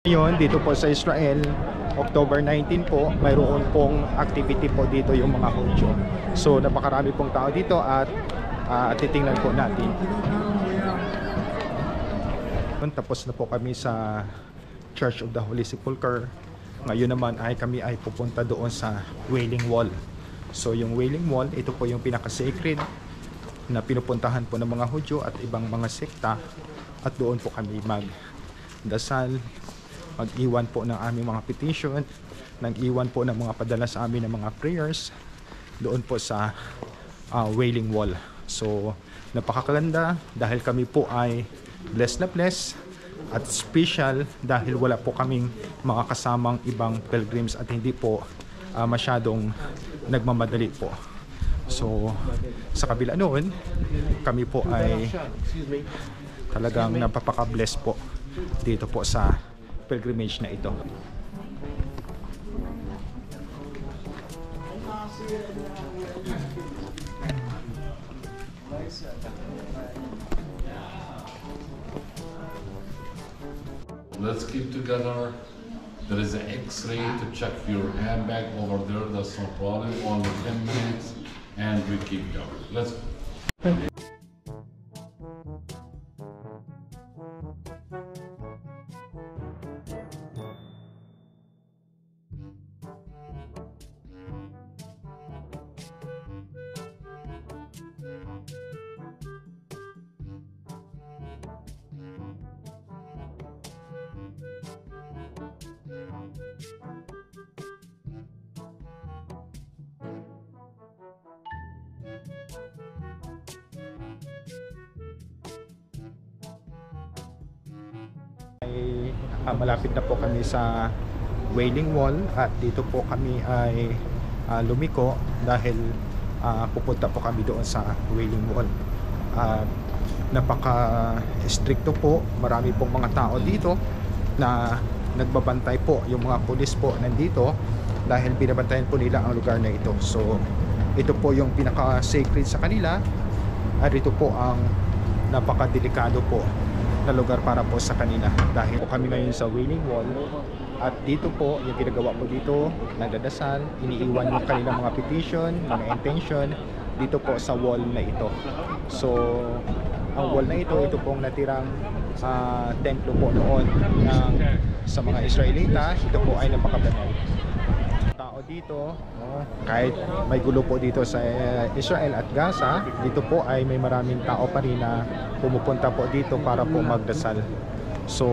Ngayon, dito po sa Israel, October 19 po, mayroon pong activity po dito yung mga Hudyo. So, napakarami pong tao dito at titingnan po natin. Tapos na po kami sa Church of the Holy Sepulchre. Ngayon naman ay kami ay pupunta doon sa Wailing Wall. So, yung Wailing Wall, ito po yung pinaka-sacred na pinupuntahan po ng mga Hudyo at ibang mga sekta. At doon po kami magdasal, mag-iwan po ng aming mga petition, nag-iwan po ng mga padala sa amin ng mga prayers doon po sa Wailing Wall. So, napakaganda dahil kami po ay blessed na blessed at special dahil wala po kaming mga kasamang ibang pilgrims at hindi po masyadong nagmamadali po. So, sa kabila noon, kami po ay talagang napapaka-bless po dito po sa pilgrimage na ito. Let's keep together. There is an X-ray to check your handbag over there. That's no problem. Only 10 minutes, and we keep going. Let's go. Malapit na po kami sa Wailing Wall at dito po kami ay lumiko dahil pupunta po kami doon sa Wailing Wall. Napaka-stricto po, marami pong mga tao dito na nagbabantay po, yung mga pulis po nandito dahil binabantayan po nila ang lugar na ito. So ito po yung pinaka-sacred sa kanila at ito po ang napaka-delikado po na lugar para po sa kanila dahil po kami ngayon sa Wailing Wall at dito po yung ginagawa po dito, nagdadasal, iniiwan yung kanilang mga petition, mga intention dito po sa wall na ito. So ang wall na ito pong natirang templo po noon sa mga Israelita. Ito po ay napakabanal. Tao dito, kahit may gulo po dito sa Israel at Gaza, dito po ay may maraming tao pa rin na pumupunta po dito para po magdasal. So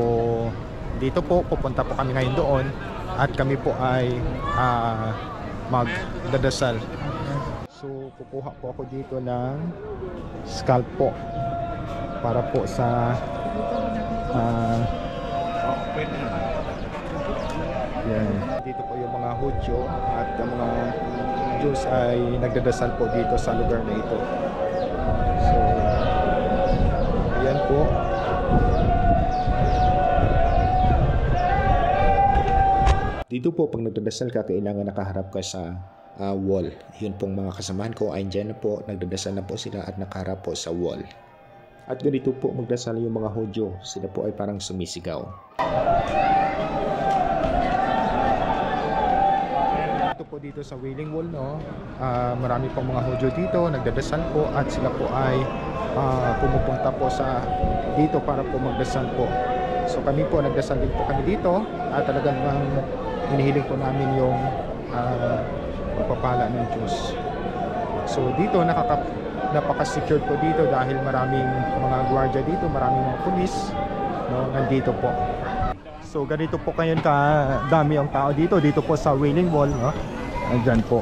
dito po, pupunta po kami ngayon doon at kami po ay magdadasal. So kukuha po ako dito ng scalp po para po sa yan. Dito po yung mga Hudyo at ang mga Jews ay nagdadasal po dito sa lugar na ito. So yan po. Dito po pag nagdadasal ka, kailangan nakaharap ka sa wall. Yun pong mga kasamahan ko ay dyan na po, nagdadasal na po sila at nakaharap po sa wall. At ganito po magdasal yung mga Hudyo. Sila po ay parang sumisigaw. Ito po dito sa Wailing Wall, no? Marami pong mga Hudyo dito, nagdadasal po at sila po ay pumupunta po sa dito para po magdasal po. So kami po, nagdasal din po kami dito at talagang hinihiling po namin yung pagpapala ng Diyos. So dito napaka-secured po dito dahil maraming mga gwardiya dito, maraming mga pulis, no, nandito po. So ganito po ngayon kadami ang tao dito po sa Wailing Wall, no? Andyan po.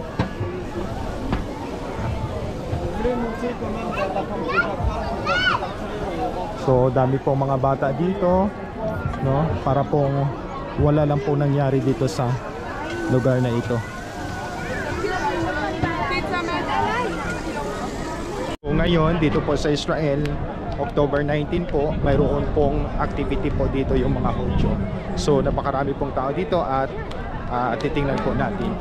So dami po mga bata dito, no? Para pong wala lang po nangyari dito sa lugar na ito. So ngayon dito po sa Israel, October 19 po, mayroon pong activity po dito yung mga Hudyo. So napakarami pong tao dito at titingnan po natin.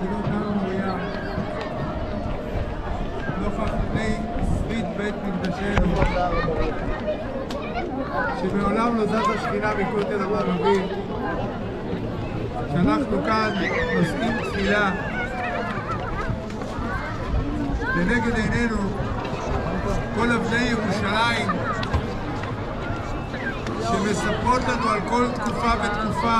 שמעולם לא זזה שכינה מכל תל אביב. שאנחנו כאן נושאים תפילה לנגד עינינו כל אבני ירושלים שמספרות לנו על כל תקופה ותקופה,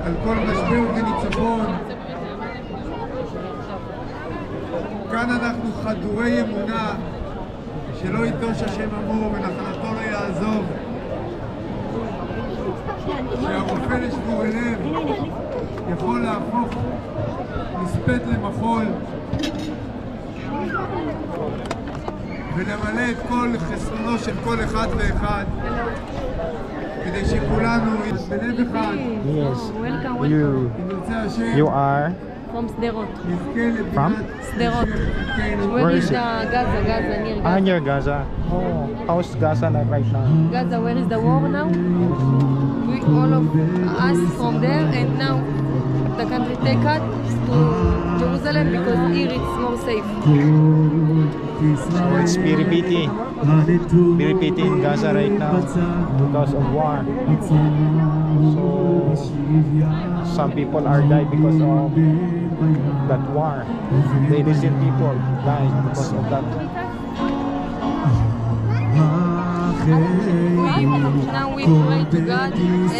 על כל משבר וניצחון. כאן אנחנו חדורי אמונה שלא יטוש השם עמו ונחלתו לא יעזוב, שהרופא לשבור לב יכול להפוך מספד למחול ולמלא את כל חסרונו של כל אחד ואחד, כדי שכולנו בלב אחד, Yes. Welcome, You אם ירצה השם, you are from Sderot. נזכה לבריאת From? Sderot. חלקנו. Where Where is is the Gaza, near Gaza? near Gaza. Oh, how's Gaza right now? Gaza, where is the war now? We all of us from there, and now the country take us to Jerusalem because here it's more safe. So it's Biribiti in Gaza right now because of war. So some people are died because of that war. The innocent people died because of that. Now we pray to God and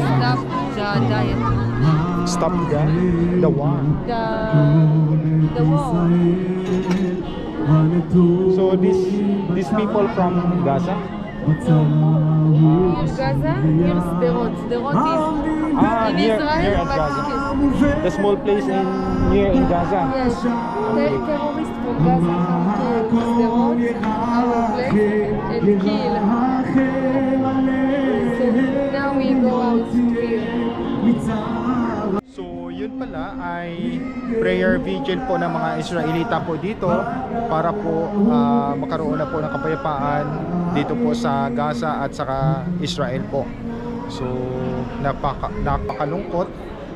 stop the diet, Stop the war. the war. So these people from Gaza. Near Gaza, near Sderot. Sderot is in near Israel, but Gaza. yes. The small place near in Gaza. Yes, terrorists from Gaza come to Sderot, our place, and kill. So now we go out here. So yun pala ay prayer vigil po ng mga Israelita po dito para po magkaroon na po ng kapayapaan dito po sa Gaza at saka Israel po. So napakalungkot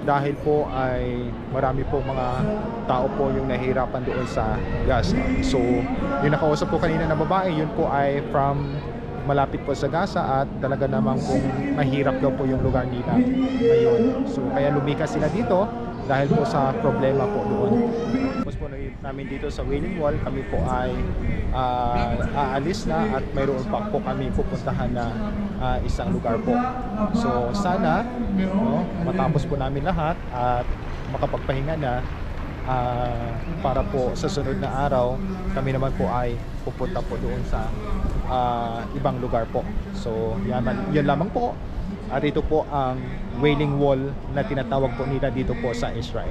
dahil po ay marami po mga tao po yung nahihirapan doon sa Gaza. So yung nakausap ko kanina na babae, yun po ay from malapit po sa Gaza at talaga namang kung mahirap daw po yung lugar nila ngayon. So kaya lumikas sila dito dahil po sa problema po doon. Tapos po namin dito sa Wailing Wall, kami po ay aalis na at mayroon pa po kami pupuntahan na isang lugar po. So sana matapos po namin lahat at makapagpahinga na para po sa sunod na araw kami naman po ay pupunta po doon sa ibang lugar po. So yan lamang po. At ito po ang Wailing Wall na tinatawag po nila dito po sa Israel.